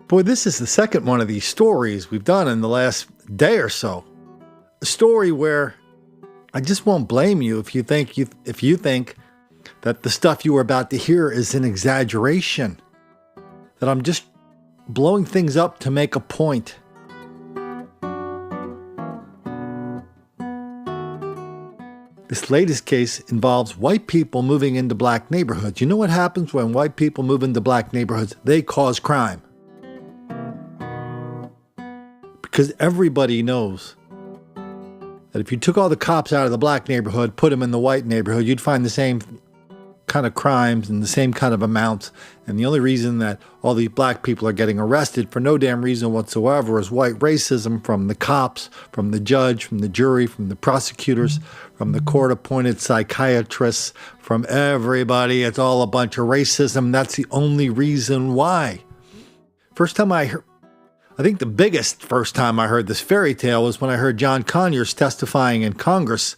Boy, this is the second one of these stories we've done in the last day or so. A story where I just won't blame you if you think that the stuff you were about to hear is an exaggeration, that I'm just blowing things up to make a point. This latest case involves white people moving into black neighborhoods. You know what happens when white people move into black neighborhoods? They cause crime. Because everybody knows that if you took all the cops out of the black neighborhood, put them in the white neighborhood, you'd find the same kind of crimes and the same kind of amounts. And the only reason that all these black people are getting arrested for no damn reason whatsoever is white racism from the cops, from the judge, from the jury, from the prosecutors, from the court-appointed psychiatrists, from everybody. It's all a bunch of racism. That's the only reason why. I think the biggest first time I heard this fairy tale was when I heard John Conyers testifying in Congress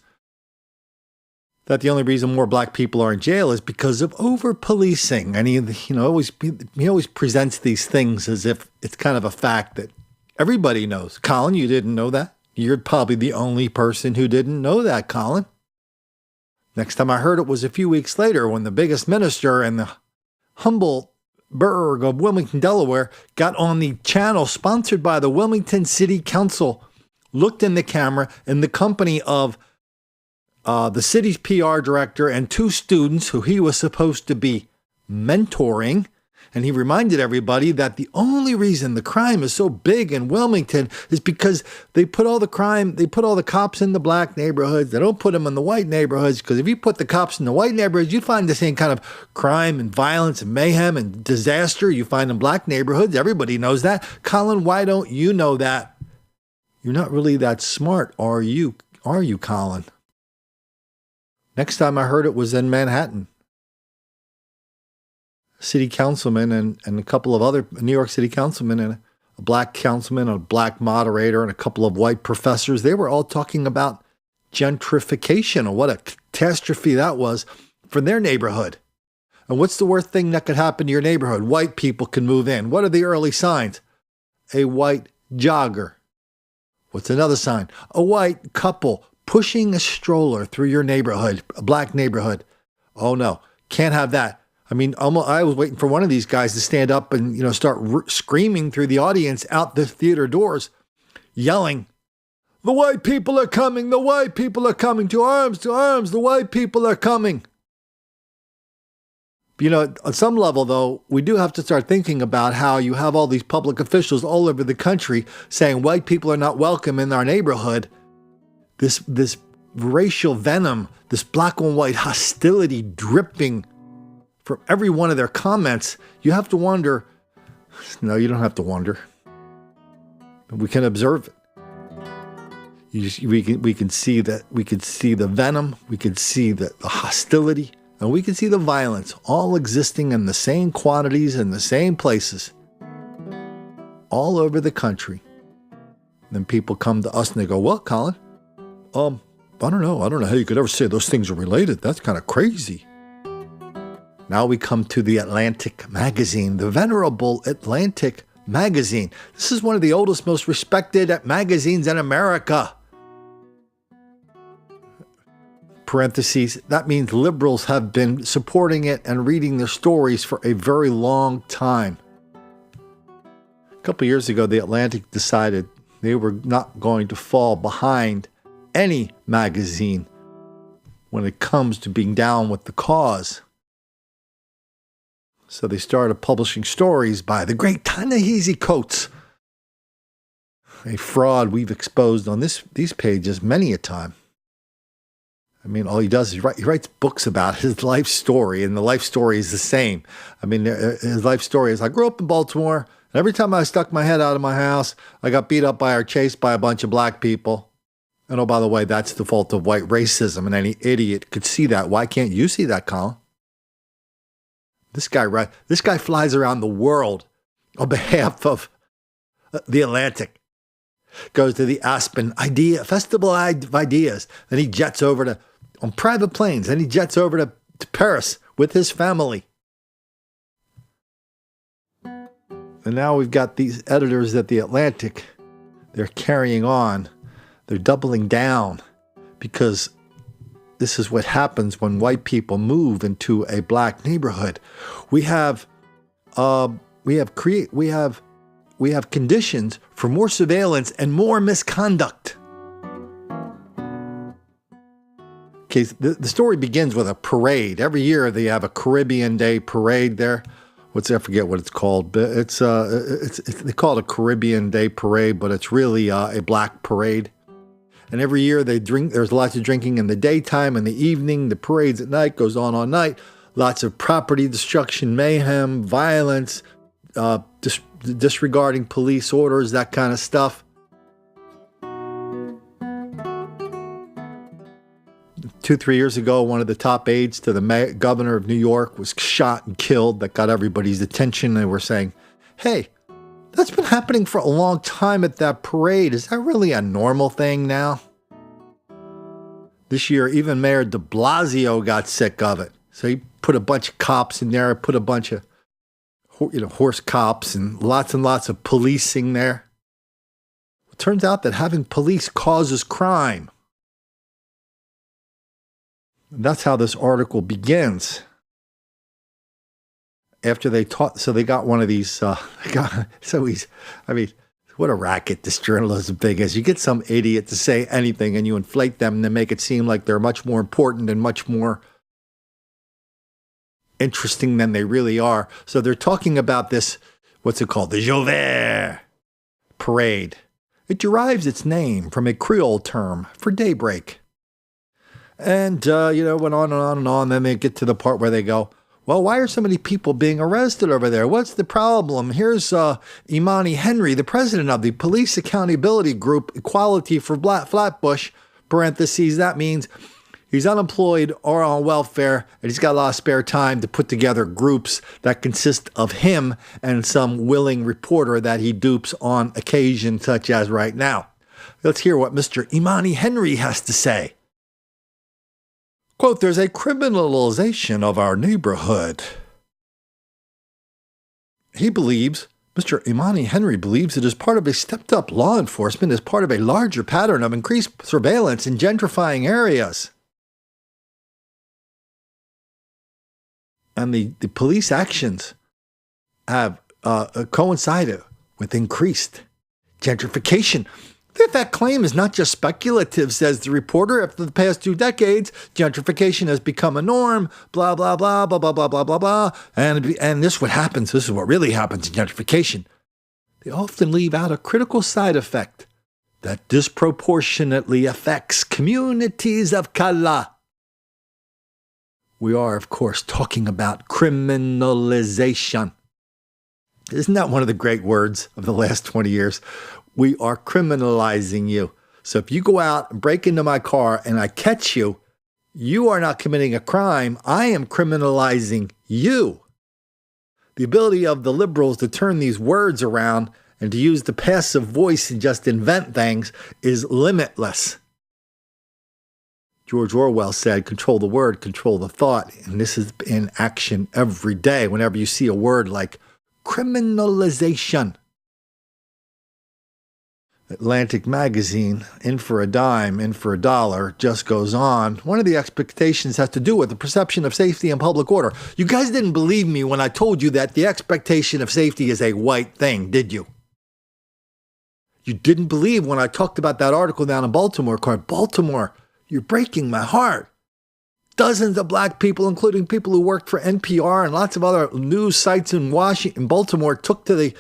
that the only reason more black people are in jail is because of over-policing. And he always presents these things as if it's kind of a fact that everybody knows. Colin, you didn't know that? You're probably the only person who didn't know that, Colin. Next time I heard it was a few weeks later when the biggest minister in the humble burg of Wilmington, Delaware, got on the channel sponsored by the Wilmington City Council, looked in the camera in the company of the city's PR director and two students who he was supposed to be mentoring. And he reminded everybody that the only reason the crime is so big in Wilmington is because they put all the cops in the black neighborhoods. They don't put them in the white neighborhoods, because if you put the cops in the white neighborhoods, you find the same kind of crime and violence and mayhem and disaster you find in black neighborhoods. Everybody knows that. Colin, why don't you know that? You're not really that smart, are you? Are you, Colin? Next time I heard it was in Manhattan. City councilman and a couple of other New York City councilmen and a black councilman, a black moderator, and a couple of white professors, they were all talking about gentrification and what a catastrophe that was for their neighborhood. And what's the worst thing that could happen to your neighborhood? White people can move in. What are the early signs? A white jogger. What's another sign? A white couple pushing a stroller through your neighborhood, a black neighborhood. Oh no, can't have that. I mean, I was waiting for one of these guys to stand up and, start screaming through the audience out the theater doors, yelling, "The white people are coming! The white people are coming! To arms! To arms! The white people are coming!" On some level, though, we do have to start thinking about how you have all these public officials all over the country saying white people are not welcome in our neighborhood. This racial venom, this black and white hostility dripping from every one of their comments. You have to wonder. No, you don't have to wonder. We can observe it. We can see that. We can see the venom. We can see the hostility, and we can see the violence, all existing in the same quantities in the same places, all over the country. Then people come to us and they go, "Well, Colin, I don't know how you could ever say those things are related. That's kind of crazy." Now we come to the Atlantic magazine, the venerable Atlantic magazine. This is one of the oldest, most respected magazines in America. Parentheses, that means liberals have been supporting it and reading their stories for a very long time. A couple years ago, the Atlantic decided they were not going to fall behind any magazine when it comes to being down with the cause. So they started publishing stories by the great Ta-Nehisi Coates, a fraud we've exposed on these pages many a time. I mean, all he does is he writes books about his life story, and the life story is the same. I mean, his life story is, I grew up in Baltimore, and every time I stuck my head out of my house, I got beat up by or chased by a bunch of black people. And oh, by the way, that's the fault of white racism, and any idiot could see that. Why can't you see that, Colin? This guy flies around the world on behalf of the Atlantic. Goes to the Aspen Festival of Ideas. Then he jets over on private planes. Then he jets over to Paris with his family. And now we've got these editors at The Atlantic. They're carrying on. They're doubling down because this is what happens when white people move into a black neighborhood. We have conditions for more surveillance and more misconduct. Okay, the story begins with a parade. Every year they have a Caribbean Day parade there. I forget what it's called, but they call it a Caribbean Day parade, but it's really a black parade. And every year they drink. There's lots of drinking in the daytime and the evening. The parades at night goes on all night. Lots of property destruction, mayhem, violence, disregarding police orders, that kind of stuff. 2-3 years ago, one of the top aides to the governor of New York was shot and killed. That got everybody's attention. They were saying, hey, that's been happening for a long time at that parade. Is that really a normal thing now? This year, even Mayor de Blasio got sick of it. So he put a bunch of cops in there, put a bunch of horse cops and lots of policing there. It turns out that having police causes crime. And that's how this article begins. After they taught, so they got one of these, what a racket this journalism thing is. You get some idiot to say anything and you inflate them and then make it seem like they're much more important and much more interesting than they really are. So they're talking about this, what's it called? The Jouvert parade. It derives its name from a Creole term for daybreak. And, went on and on and on. Then they get to the part where they go, well, why are so many people being arrested over there? What's the problem? Here's Imani Henry, the president of the Police Accountability Group Equality for Flatbush, parentheses. That means he's unemployed or on welfare, and he's got a lot of spare time to put together groups that consist of him and some willing reporter that he dupes on occasion, such as right now. Let's hear what Mr. Imani Henry has to say. Quote, there's a criminalization of our neighborhood. Mr. Imani Henry believes it is part of a stepped-up law enforcement as part of a larger pattern of increased surveillance in gentrifying areas. And the police actions have coincided with increased gentrification. That claim is not just speculative, says the reporter. After the past 2 decades, gentrification has become a norm, blah, blah, blah, blah, blah, blah, blah, blah, blah. And this is what happens. This is what really happens in gentrification. They often leave out a critical side effect that disproportionately affects communities of color. We are, of course, talking about criminalization. Isn't that one of the great words of the last 20 years? We are criminalizing you. So if you go out and break into my car and I catch you, you are not committing a crime. I am criminalizing you. The ability of the liberals to turn these words around and to use the passive voice and just invent things is limitless. George Orwell said, control the word, control the thought. And this is in action every day whenever you see a word like criminalization. Atlantic Magazine, in for a dime, in for a dollar, just goes on. One of the expectations has to do with the perception of safety and public order. You guys didn't believe me when I told you that the expectation of safety is a white thing, did you? You didn't believe when I talked about that article down in Baltimore called Baltimore, you're breaking my heart. Dozens of black people, including people who worked for NPR and lots of other news sites in Washington, Baltimore, took to the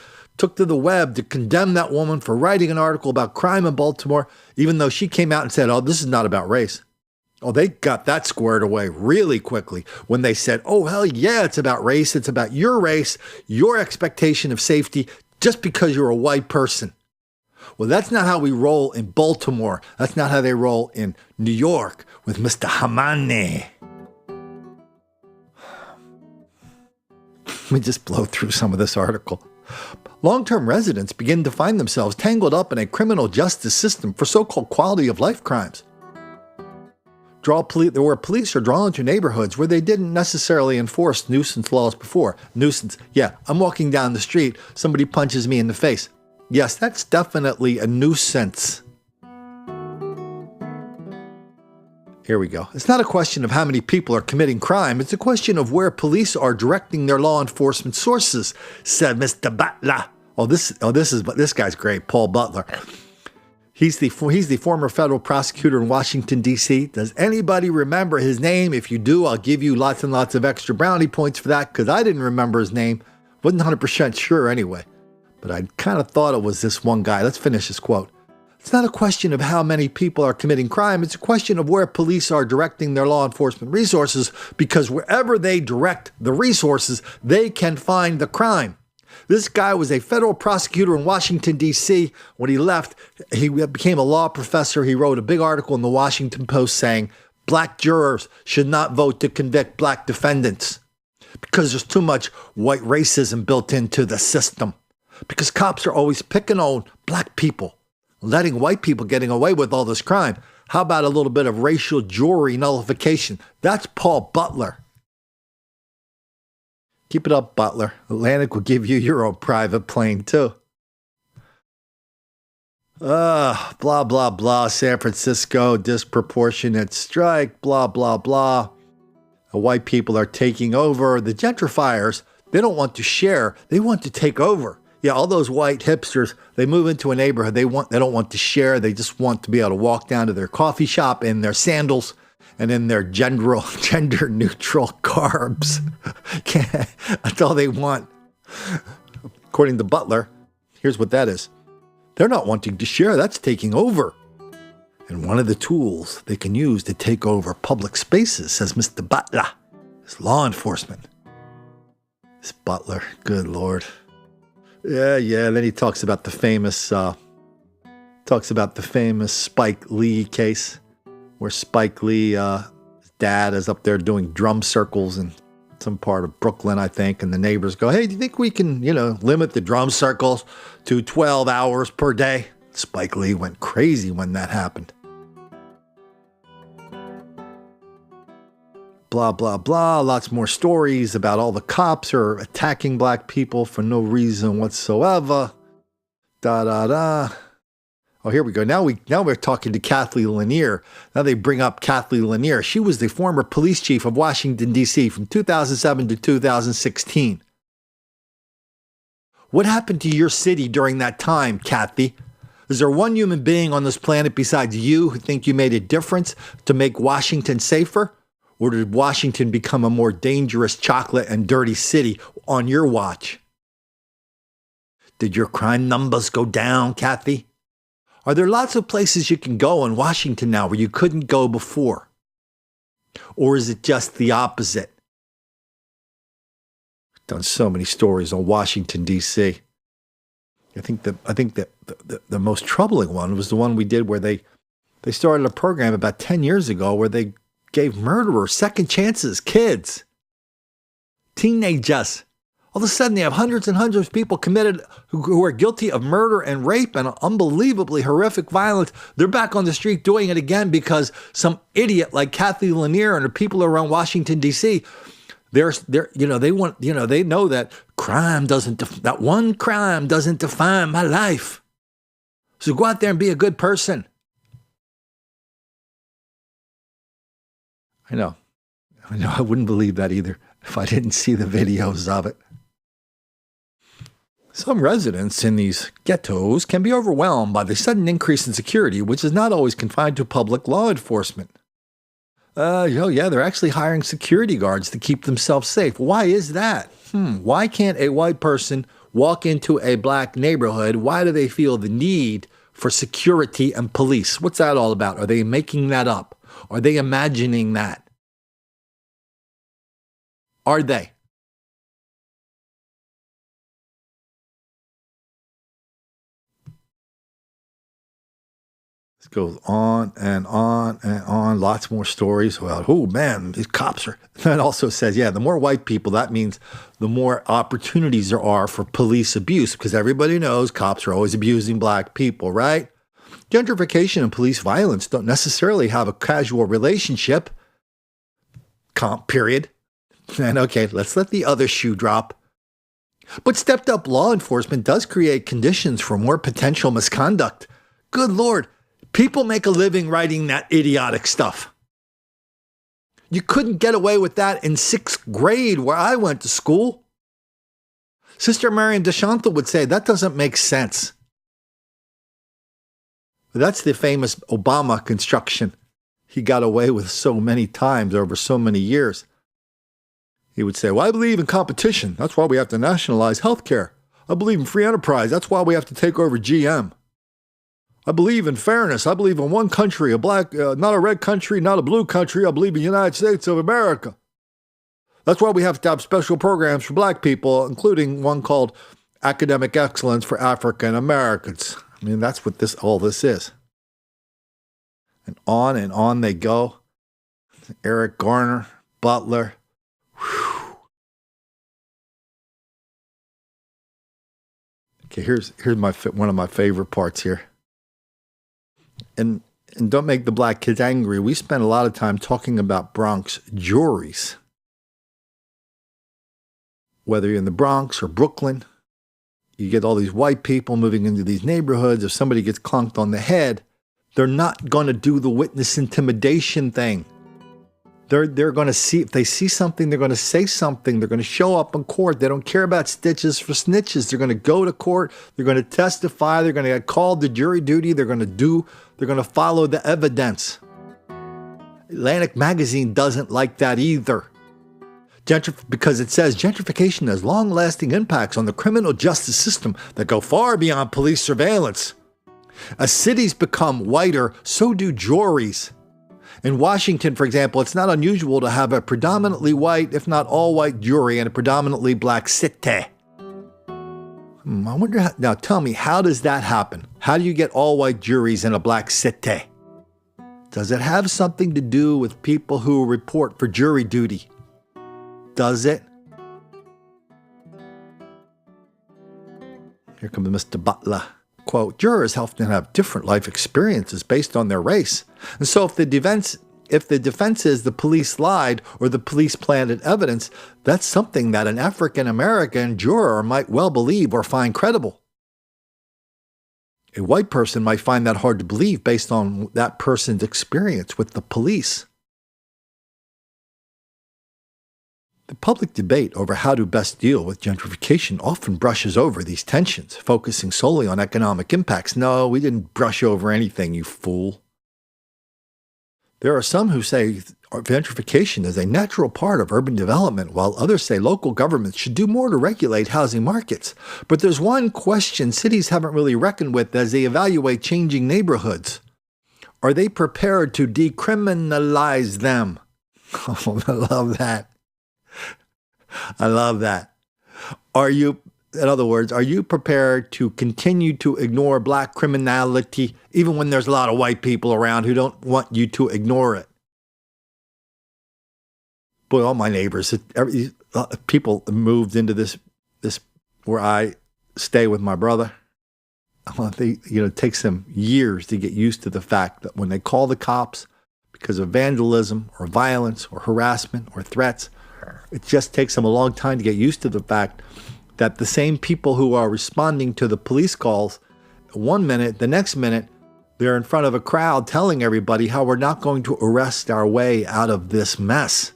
web to condemn that woman for writing an article about crime in Baltimore, even though she came out and said, oh, this is not about race. Oh, they got that squared away really quickly when they said, oh, hell yeah, it's about race. It's about your race, your expectation of safety, just because you're a white person. Well, that's not how we roll in Baltimore. That's not how they roll in New York with Mr. Hamani. Let me just blow through some of this article. Long-term residents begin to find themselves tangled up in a criminal justice system for so-called quality of life crimes. where police are drawn into neighborhoods where they didn't necessarily enforce nuisance laws before. Nuisance, yeah, I'm walking down the street, somebody punches me in the face. Yes, that's definitely a nuisance. Here we go. It's not a question of how many people are committing crime. It's a question of where police are directing their law enforcement sources, said Mr. Butler. This guy's great, Paul Butler. He's the former federal prosecutor in Washington, D.C. Does anybody remember his name? If you do, I'll give you lots and lots of extra brownie points for that, because I didn't remember his name. Wasn't 100% sure anyway. But I kind of thought it was this one guy. Let's finish this quote. It's not a question of how many people are committing crime. It's a question of where police are directing their law enforcement resources, because wherever they direct the resources, they can find the crime. This guy was a federal prosecutor in Washington, D.C. When he left, he became a law professor. He wrote a big article in the Washington Post saying black jurors should not vote to convict black defendants because there's too much white racism built into the system. Because cops are always picking on black people, letting white people getting away with all this crime. How about a little bit of racial jury nullification? That's Paul Butler. Keep it up, Butler. Atlantic will give you your own private plane, too. Blah, blah, blah. San Francisco, disproportionate strike, blah, blah, blah. The white people are taking over. The gentrifiers, they don't want to share. They want to take over. Yeah, all those white hipsters, they move into a neighborhood. They don't want to share. They just want to be able to walk down to their coffee shop in their sandals and in their gender-neutral garbs. That's all they want. According to Butler, here's what that is. They're not wanting to share. That's taking over. And one of the tools they can use to take over public spaces, says Mr. Butler, is law enforcement. This Butler, good Lord. Yeah. Then he talks about the famous Spike Lee case, where Spike Lee, his dad is up there doing drum circles in some part of Brooklyn, I think, and the neighbors go, "Hey, do you think we can, limit the drum circles to 12 hours per day?" Spike Lee went crazy when that happened. Blah, blah, blah. Lots more stories about all the cops are attacking black people for no reason whatsoever. Da, da, da. Oh, here we go. Now we're talking to Kathleen Lanier. Now they bring up Kathleen Lanier. She was the former police chief of Washington, D.C. from 2007 to 2016. What happened to your city during that time, Kathy? Is there one human being on this planet besides you who think you made a difference to make Washington safer? Or did Washington become a more dangerous chocolate and dirty city on your watch? Did your crime numbers go down, Kathy? Are there lots of places you can go in Washington now where you couldn't go before? Or is it just the opposite? I've done so many stories on Washington, D.C. I think that the most troubling one was the one we did where they started a program about 10 years ago where they gave murderers second chances, kids, teenagers. All of a sudden, they have hundreds and hundreds of people committed who are guilty of murder and rape and unbelievably horrific violence. They're back on the street doing it again because some idiot like Kathy Lanier and the people around Washington, D.C., they know that that one crime doesn't define my life. So go out there and be a good person. I know. I wouldn't believe that either if I didn't see the videos of it. Some residents in these ghettos can be overwhelmed by the sudden increase in security, which is not always confined to public law enforcement. They're actually hiring security guards to keep themselves safe. Why is that? Why can't a white person walk into a black neighborhood? Why do they feel the need for security and police? What's that all about? Are they making that up? Are they imagining that? Are they? This goes on and on and on. Lots more stories about, oh man, these cops are. That also says, the more white people, that means the more opportunities there are for police abuse, because everybody knows cops are always abusing black people, right? Gentrification and police violence don't necessarily have a casual relationship. Period. And okay, let's let the other shoe drop. But stepped up law enforcement does create conditions for more potential misconduct. Good Lord, people make a living writing that idiotic stuff. You couldn't get away with that in 6th grade where I went to school. Sister Marian DeShanta would say that doesn't make sense. But that's the famous Obama construction he got away with so many times over so many years. He would say, well, I believe in competition. That's why we have to nationalize healthcare. I believe in free enterprise. That's why we have to take over GM. I believe in fairness. I believe in one country, not a red country, not a blue country. I believe in the United States of America. That's why we have to have special programs for black people, including one called Academic Excellence for African Americans. I mean, that's what all this is. And on they go. Eric Garner, Butler. Whew. Okay, here's one of my favorite parts here. And don't make the black kids angry. We spent a lot of time talking about Bronx juries. Whether you're in the Bronx or Brooklyn, you get all these white people moving into these neighborhoods. If somebody gets clunked on the head, they're not going to do the witness intimidation thing. They're going to see, if they see something, they're going to say something. They're going to show up in court. They don't care about stitches for snitches. They're going to go to court. They're going to testify. They're going to get called to jury duty. They're going to follow the evidence. Atlantic Magazine doesn't like that either. Because it says gentrification has long-lasting impacts on the criminal justice system that go far beyond police surveillance. As cities become whiter, so do juries. In Washington, for example, it's not unusual to have a predominantly white, if not all-white jury in a predominantly black city. I wonder now tell me, how does that happen? How do you get all-white juries in a black city? Does it have something to do with people who report for jury duty? Does it? Here comes Mr. Butler. Quote, jurors often have different life experiences based on their race. And so if the defense is the police lied or the police planted evidence, that's something that an African-American juror might well believe or find credible. A white person might find that hard to believe based on that person's experience with the police. The public debate over how to best deal with gentrification often brushes over these tensions, focusing solely on economic impacts. No, we didn't brush over anything, you fool. There are some who say gentrification is a natural part of urban development, while others say local governments should do more to regulate housing markets. But there's one question cities haven't really reckoned with as they evaluate changing neighborhoods. Are they prepared to decriminalize them? Oh, I love that. I love that. In other words, are you prepared to continue to ignore black criminality even when there's a lot of white people around who don't want you to ignore it? Boy, all my neighbors, people moved into this where I stay with my brother. It takes them years to get used to the fact that when they call the cops because of vandalism or violence or harassment or threats, it just takes them a long time to get used to the fact that the same people who are responding to the police calls, one minute, the next minute, they're in front of a crowd telling everybody how we're not going to arrest our way out of this mess.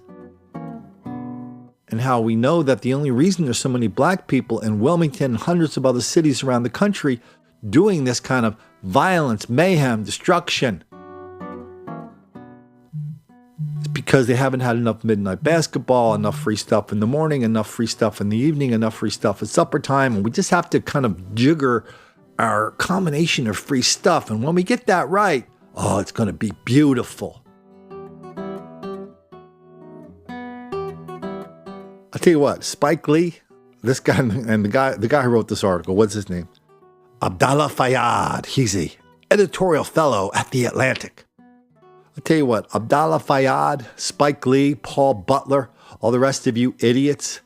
And how we know that the only reason there's so many black people in Wilmington and hundreds of other cities around the country doing this kind of violence, mayhem, destruction, because they haven't had enough midnight basketball, enough free stuff in the morning, enough free stuff in the evening, enough free stuff at supper time. And we just have to kind of jigger our combination of free stuff. And when we get that right, oh, it's going to be beautiful. I'll tell you what, Spike Lee, this guy, and the guy who wrote this article, what's his name? Abdallah Fayyad. He's a editorial fellow at The Atlantic. I'll tell you what, Abdallah Fayyad, Spike Lee, Paul Butler, all the rest of you idiots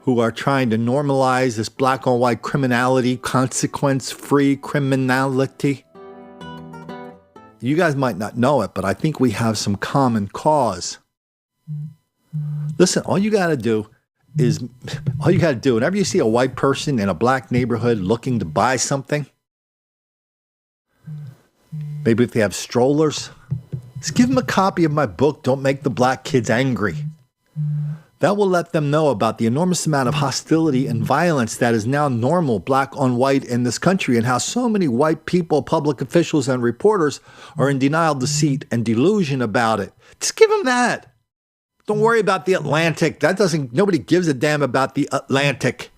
who are trying to normalize this black on white criminality, consequence-free criminality. you guys might not know it, but I think we have some common cause. Listen, all you got to do, whenever you see a white person in a black neighborhood looking to buy something, maybe if they have strollers, just give them a copy of my book, Don't Make the Black Kids Angry. That will let them know about the enormous amount of hostility and violence that is now normal, black on white, in this country, and how so many white people, public officials, and reporters are in denial, deceit, and delusion about it. Just give them that. Don't worry about the Atlantic. Nobody gives a damn about the Atlantic.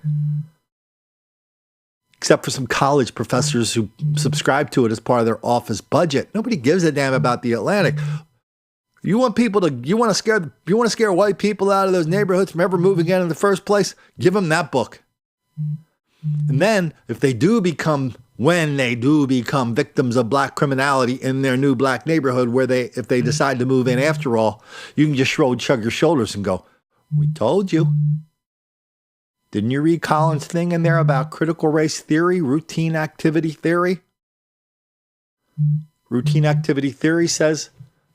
Except for some college professors who subscribe to it as part of their office budget. Nobody gives a damn about the Atlantic. You want to scare white people out of those neighborhoods from ever moving in the first place? Give them that book. And then, when they do become victims of black criminality in their new black neighborhood, if they decide to move in after all, you can just shrug your shoulders and go, "We told you." Didn't you read Colin's thing in there about critical race theory, routine activity theory? Routine activity theory says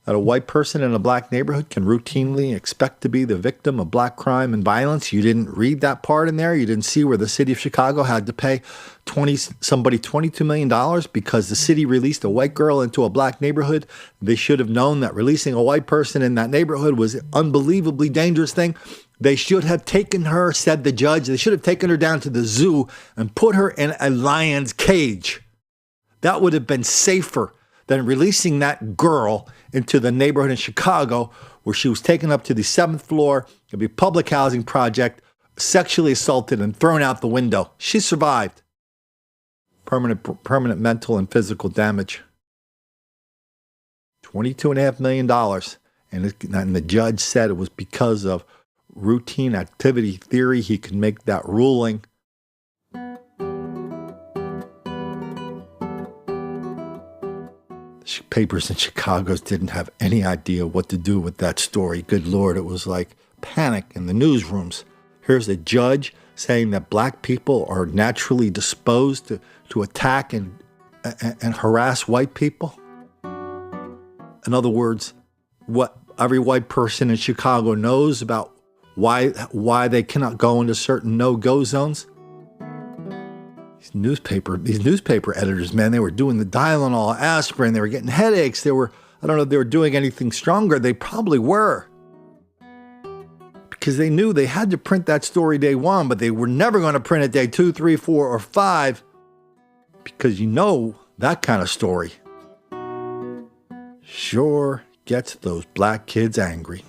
that a white person in a black neighborhood can routinely expect to be the victim of black crime and violence. You didn't read that part in there. You didn't see where the city of Chicago had to pay $22 million because the city released a white girl into a black neighborhood. They should have known that releasing a white person in that neighborhood was an unbelievably dangerous thing. They should have taken her, said the judge, they should have taken her down to the zoo and put her in a lion's cage. That would have been safer than releasing that girl into the neighborhood in Chicago where she was taken up to the 7th floor of a public housing project, sexually assaulted and thrown out the window. She survived. Permanent mental and physical damage. $22.5 million. And the judge said it was because of routine activity theory. He could make that ruling. Papers in Chicago didn't have any idea what to do with that story. Good Lord, it was like panic in the newsrooms. Here's a judge saying that black people are naturally disposed to attack and harass white people. In other words, what every white person in Chicago knows about why they cannot go into certain no-go zones. These newspaper editors, man, they were doing the Tylenol, aspirin, they were getting headaches. I don't know if they were doing anything stronger. They probably were. Because they knew they had to print that story day 1, but they were never going to print it day 2, 3, 4, or 5. Because that kind of story sure gets those black kids angry.